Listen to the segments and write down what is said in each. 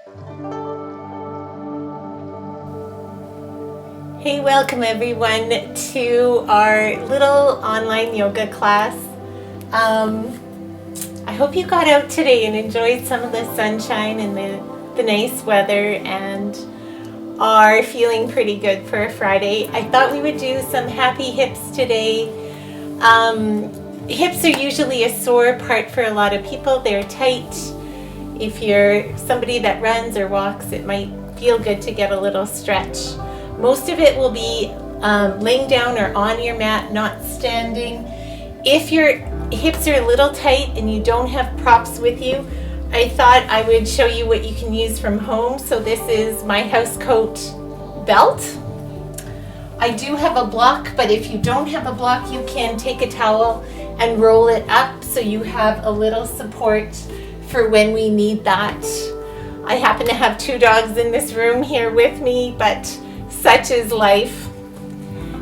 Hey, welcome everyone to our little online yoga class. I hope you got out today and enjoyed some of the sunshine and the nice weather and are feeling pretty good for a Friday. I thought we would do some happy hips today. Hips are usually a sore part for a lot of people. They're tight. If you're somebody that runs or walks, it might feel good to get a little stretch. Most of it will be laying down or on your mat, not standing. If your hips are a little tight and you don't have props with you, I thought I would show you what you can use from home. So this is my house coat belt. I do have a block, but if you don't have a block, you can take a towel and roll it up so you have a little support for when we need that. I happen to have 2 dogs in this room here with me, but such is life.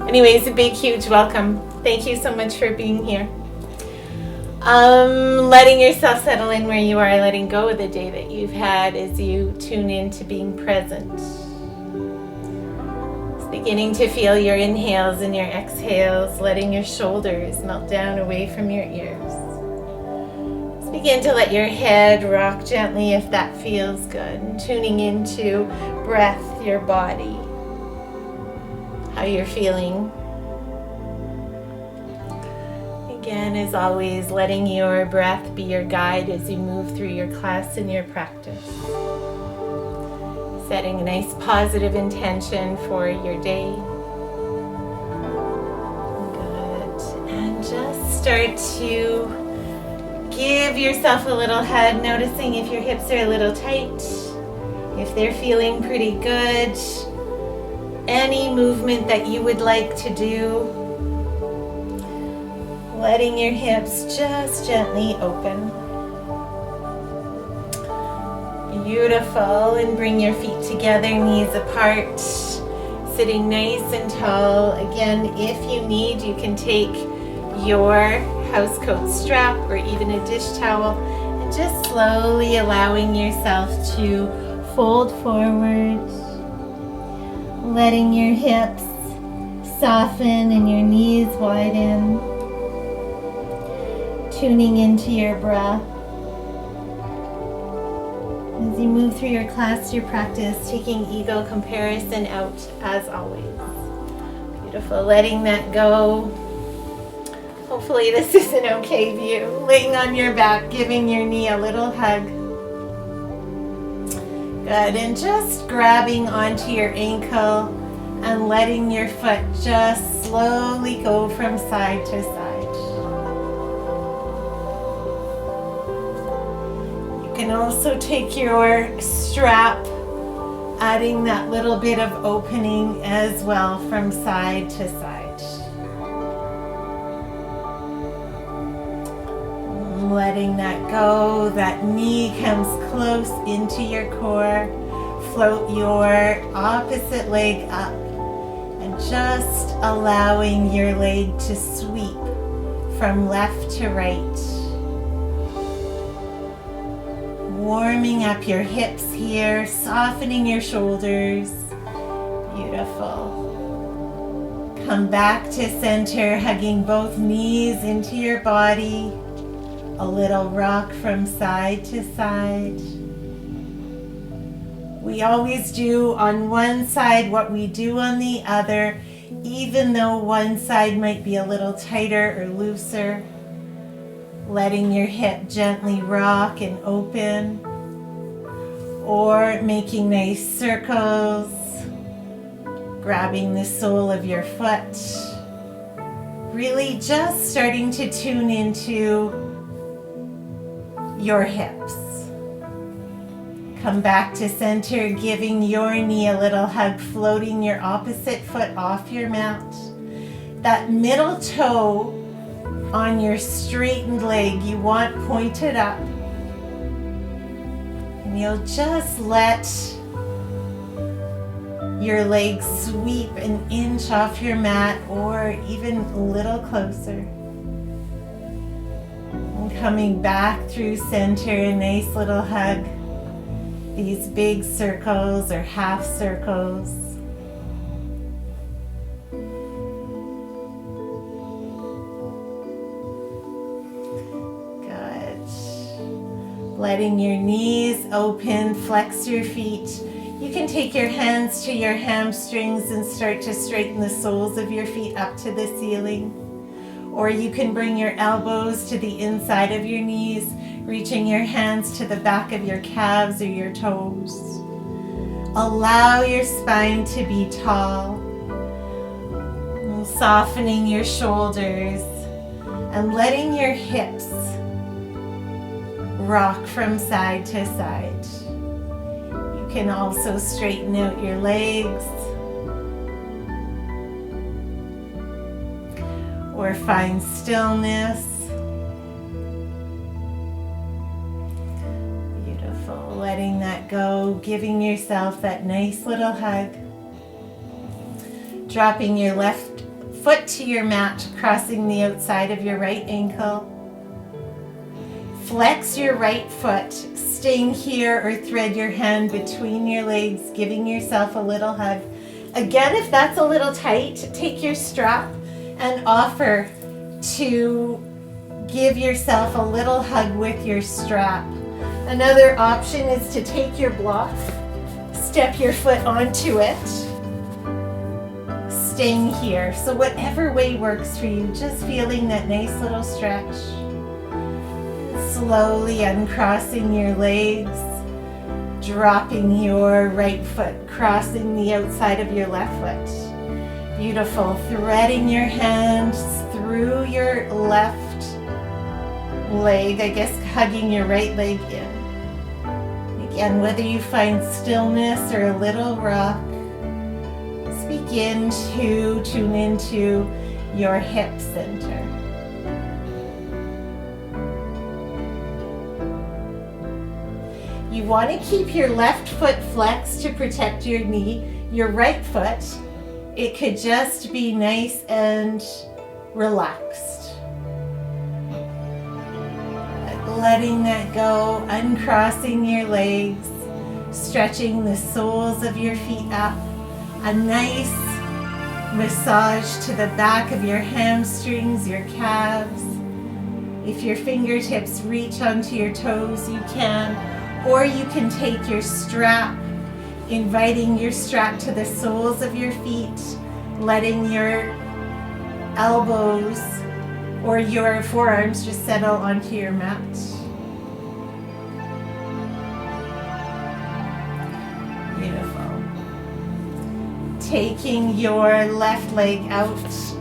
Anyways, a big, huge welcome. Thank you so much for being here. Letting yourself settle in where you are, letting go of the day that you've had as you tune in to being present. Just beginning to feel your inhales and your exhales, letting your shoulders melt down away from your ears. Just begin to let your head rock gently if that feels good, and tuning into breath, your body, how you're feeling. Again, as always, letting your breath be your guide as you move through your class and your practice. Setting a nice positive intention for your day. Good. And just start to give yourself a little hug, noticing if your hips are a little tight, if they're feeling pretty good. Any movement that you would like to do, letting your hips just gently open. Beautiful. And bring your feet together, knees apart, sitting nice and tall. Again, if you need, you can take your house coat strap or even a dish towel and just slowly allowing yourself to fold forward. Letting your hips soften and your knees widen. Tuning into your breath. As you move through your class, your practice, taking ego comparison out as always. Beautiful. Letting that go. Hopefully this is an okay view. Laying on your back, giving your knee a little hug. Good, and just grabbing onto your ankle and letting your foot just slowly go from side to side. You can also take your strap, adding that little bit of opening as well from side to side. Letting that go, that knee comes close into your core. Float your opposite leg up and just allowing your leg to sweep from left to right. Warming up your hips here, softening your shoulders. Beautiful. Come back to center, hugging both knees into your body. A little rock from side to side. We always do on one side what we do on the other, even though one side might be a little tighter or looser. Letting your hip gently rock and open, or making nice circles, grabbing the sole of your foot. Really just starting to tune into your hips. Come back to center, giving your knee a little hug, floating your opposite foot off your mat. That middle toe on your straightened leg you want pointed up. And you'll just let your legs sweep an inch off your mat or even a little closer. And coming back through center, a nice little hug. these big circles or half circles. Good. Letting your knees open, flex your feet. You can take your hands to your hamstrings and start to straighten the soles of your feet up to the ceiling. Or you can bring your elbows to the inside of your knees, reaching your hands to the back of your calves or your toes. Allow your spine to be tall, softening your shoulders and letting your hips rock from side to side. You can also straighten out your legs or find stillness. Beautiful. Letting that go, giving yourself that nice little hug. Dropping your left foot to your mat, crossing the outside of your right ankle. Flex your right foot, staying here, or thread your hand between your legs, giving yourself a little hug. Again, if that's a little tight, take your strap and offer to give yourself a little hug with your strap. Another option is to take your block, step your foot onto it, staying here. So whatever way works for you, just feeling that nice little stretch. Slowly uncrossing your legs, dropping your right foot, crossing the outside of your left foot. Beautiful. Threading your hands through your left leg, I guess hugging your right leg in. Again, whether you find stillness or a little rock, just begin to tune into your hip center. You want to keep your left foot flexed to protect your knee. Your right foot, it could just be nice and relaxed. Letting that go, uncrossing your legs, stretching the soles of your feet up. A nice massage to the back of your hamstrings, your calves. If your fingertips reach onto your toes, you can. Or you can take your strap, inviting your strap to the soles of your feet, letting your elbows or your forearms just settle onto your mat. Beautiful. Taking your left leg out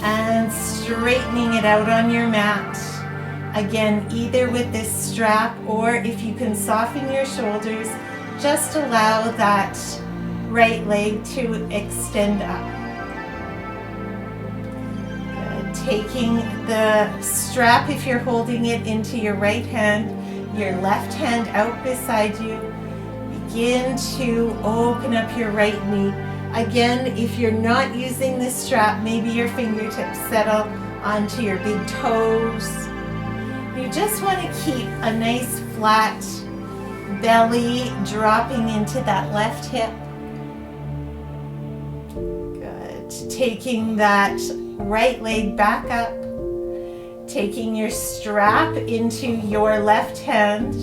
and straightening it out on your mat. Again, either with this strap or if you can soften your shoulders, just allow that right leg to extend up. Good. Taking the strap, if you're holding it, into your right hand, your left hand out beside you. Begin to open up your right knee. Again, if you're not using this strap, maybe your fingertips settle onto your big toes. You just want to keep a nice flat belly dropping into that left hip. Good. Taking that right leg back up. Taking your strap into your left hand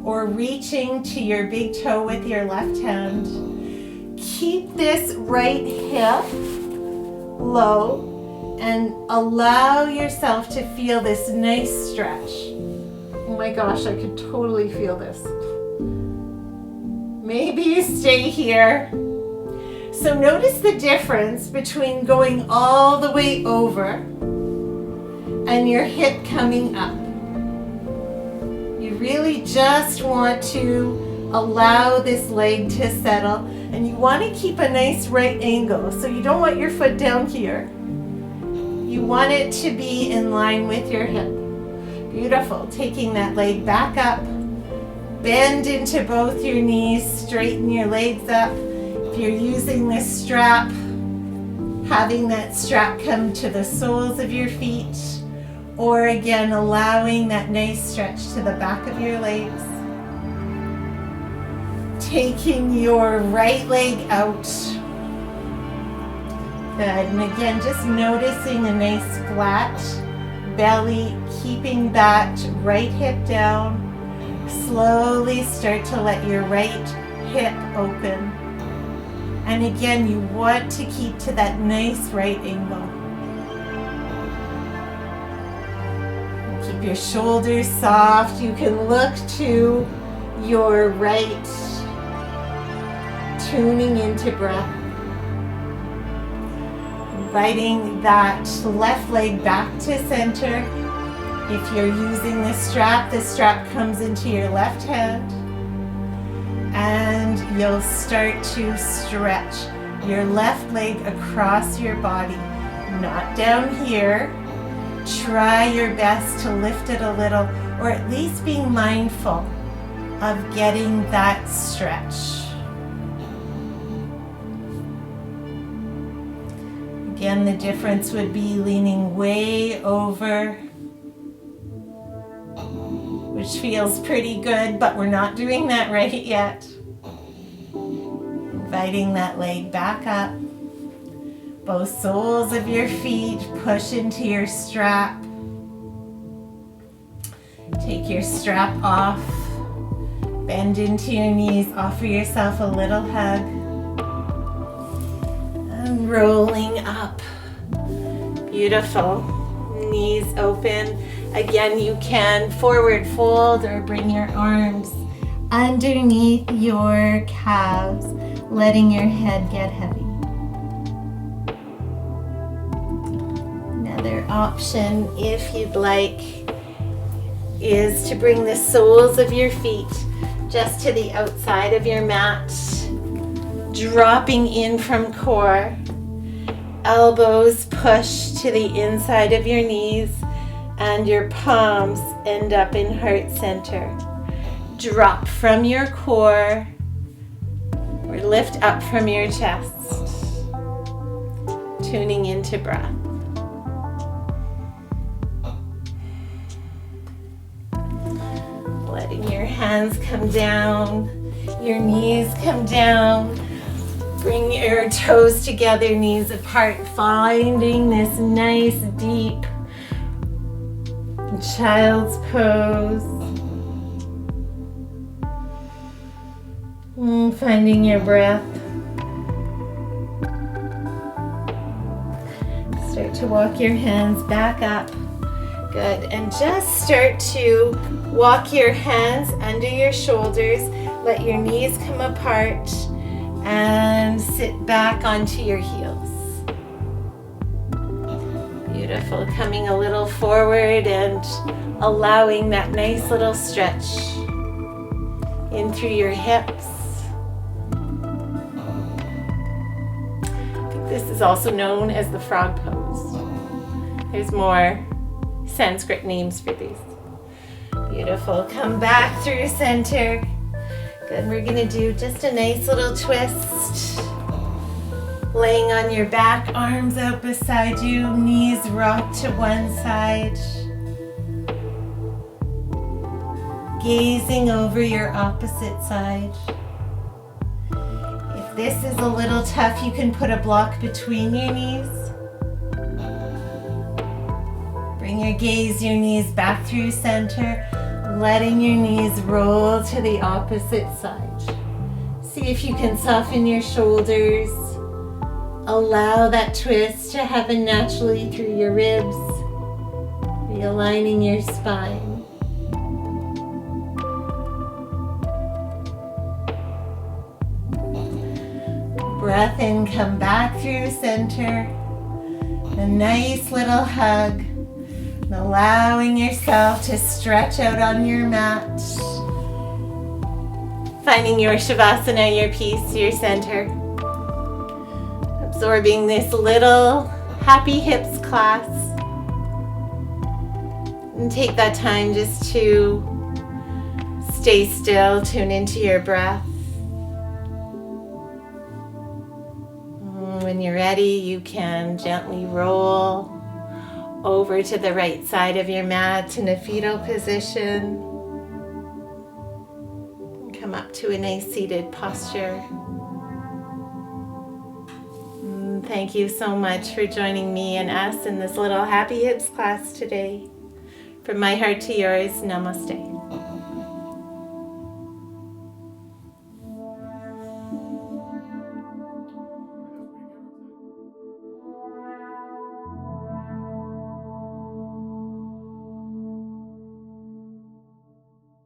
or reaching to your big toe with your left hand. Keep this right hip low. And allow yourself to feel this nice stretch. Oh my gosh, I could totally feel this. Maybe you stay here. So notice the difference between going all the way over and your hip coming up. You really just want to allow this leg to settle, and you want to keep a nice right angle. So you don't want your foot down here. You want it to be in line with your hip. Beautiful. Taking that leg back up. Bend into both your knees. Straighten your legs up. If you're using this strap, having that strap come to the soles of your feet. Or again, allowing that nice stretch to the back of your legs. taking your right leg out. Good. And again, just noticing a nice flat belly, keeping that right hip down. Slowly start to let your right hip open. And again, you want to keep to that nice right angle. Keep your shoulders soft. You can look to your right, tuning into breath. Inviting that left leg back to center. If you're using the strap comes into your left hand. And you'll start to stretch your left leg across your body. Not down here. Try your best to lift it a little, or at least being mindful of getting that stretch. Again, the difference would be leaning way over, which feels pretty good, but we're not doing that right yet. Inviting that leg back up. Both soles of your feet push into your strap. Take your strap off. Bend into your knees. Offer yourself a little hug. And rolling up. Beautiful. Knees open. Again, you can forward fold or bring your arms underneath your calves, letting your head get heavy. Another option, if you'd like, is to bring the soles of your feet just to the outside of your mat, dropping in from core. Elbows push to the inside of your knees, and your palms end up in heart center. Drop from your core or lift up from your chest. Tuning into breath. Letting your hands come down, your knees come down. Bring your toes together, knees apart, finding this nice deep child's pose. Finding your breath. Start to walk your hands back up. Good. And just start to walk your hands under your shoulders. Let your knees come apart and sit back onto your heels. Beautiful. Coming a little forward and allowing that nice little stretch in through your hips. I think this is also known as the frog pose. There's more Sanskrit names for these. Beautiful. Come back through center. Good. We're going to do just a nice little twist. Laying on your back, arms out beside you, knees rock to one side. Gazing over your opposite side. If this is a little tough, you can put a block between your knees. Bring your gaze, your knees back through center, letting your knees roll to the opposite side. See if you can soften your shoulders. Allow that twist to happen naturally through your ribs, realigning your spine. Breath in, come back through center. A nice little hug. And allowing yourself to stretch out on your mat. Finding your Shavasana, your peace, your center. Absorbing this little happy hips class. And take that time just to stay still, tune into your breath. When you're ready, you can gently roll over to the right side of your mat in a fetal position. come up to a nice seated posture. Thank you so much for joining me and us in this little Happy Hips class today. From my heart to yours, namaste.